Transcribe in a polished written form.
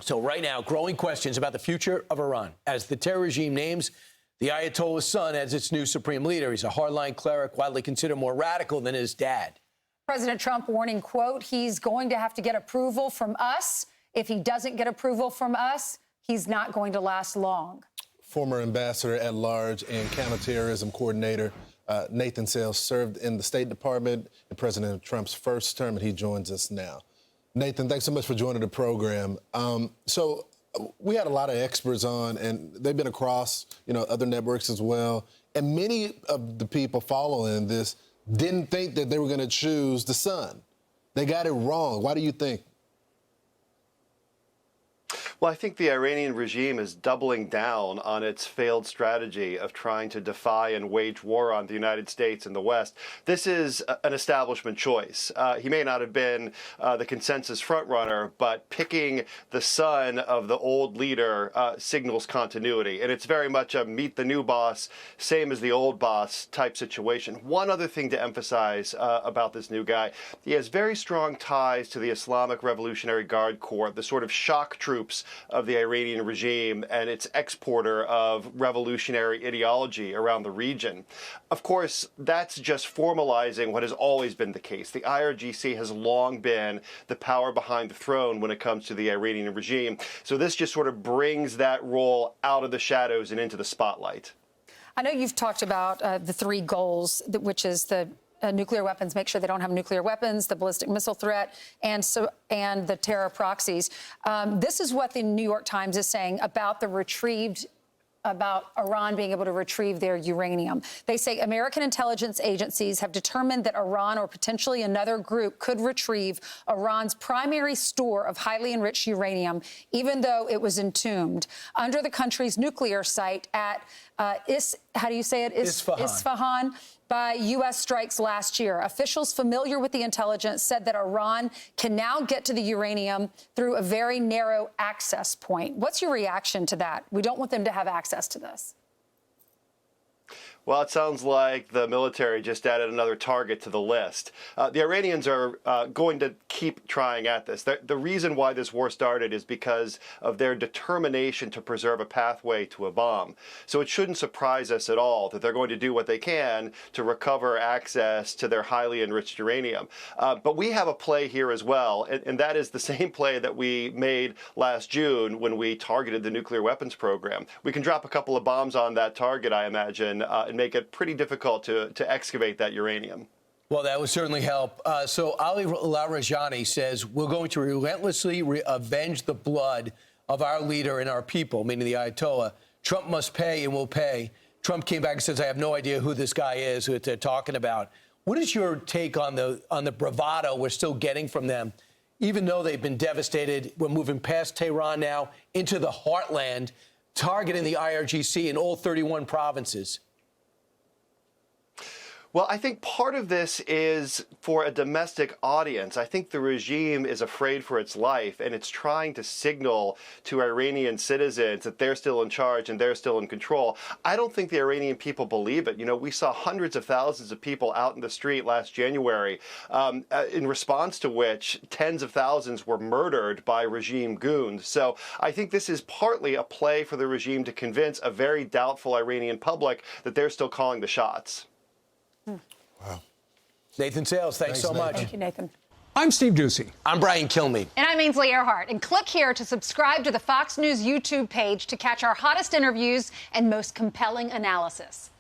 So right now, growing questions about the future of Iran as the terror regime names the Ayatollah's son as its new supreme leader. He's a hardline cleric, widely considered more radical than his dad. President Trump warning, quote, he's going to have to get approval from us. If he doesn't get approval from us, he's not going to last long. Former ambassador at large and counterterrorism coordinator Nathan Sales served in the State Department in President Trump's first term, and he joins us now. Nathan, thanks so much for joining the program. So we had a lot of experts on, and they've been across, other networks as well. And many of the people following this didn't think that they were going to choose the son. They got it wrong. Why do you think? Well, I think the Iranian regime is doubling down on its failed strategy of trying to defy and wage war on the United States and the West. This is an establishment choice. He may not have been the consensus frontrunner, but picking the son of the old leader signals continuity. And it's very much a meet the new boss, same as the old boss type situation. One other thing to emphasize about this new guy, he has very strong ties to the Islamic Revolutionary Guard Corps, the sort of shock troops of the Iranian regime and its exporter of revolutionary ideology around the region. Of course, that's just formalizing what has always been the case. The IRGC has long been the power behind the throne when it comes to the Iranian regime. So this just sort of brings that role out of the shadows and into the spotlight. I know you've talked about the three goals, which is the nuclear weapons, make sure they don't have nuclear weapons, the ballistic missile threat, and the terror proxies. This is what the New York Times is saying about about Iran being able to retrieve their uranium. They say American intelligence agencies have determined that Iran or potentially another group could retrieve Iran's primary store of highly enriched uranium, even though it was entombed under the country's nuclear site at Isfahan. By U.S. strikes last year. Officials familiar with the intelligence said that Iran can now get to the uranium through a very narrow access point. What's your reaction to that? We don't want them to have access to this. Well, it sounds like the military just added another target to the list. The Iranians are going to keep trying at this. The reason why this war started is because of their determination to preserve a pathway to a bomb. So it shouldn't surprise us at all that they're going to do what they can to recover access to their highly enriched uranium. But we have a play here as well, and that is the same play that we made last June when we targeted the nuclear weapons program. We can drop a couple of bombs on that target, I imagine, and make it pretty difficult to excavate that uranium. Well, that would certainly help. So Ali Larijani says, we're going to relentlessly avenge the blood of our leader and our people, meaning the Ayatollah. Trump must pay and will pay. Trump came back and says, I have no idea who this guy is, who they're talking about. What is your take on the bravado we're still getting from them? Even though they've been devastated, we're moving past Tehran now into the heartland, targeting the IRGC in all 31 provinces. Well, I think part of this is for a domestic audience. I think the regime is afraid for its life, and it's trying to signal to Iranian citizens that they're still in charge and they're still in control. I don't think the Iranian people believe it. We saw hundreds of thousands of people out in the street last January, in response to which tens of thousands were murdered by regime goons. So I think this is partly a play for the regime to convince a very doubtful Iranian public that they're still calling the shots. Wow. Nathan Sales, thanks so much. Thank you, Nathan. I'm Steve Ducey. I'm Brian Kilmeade. And I'm Ainsley Earhart. And click here to subscribe to the Fox News YouTube page to catch our hottest interviews and most compelling analysis.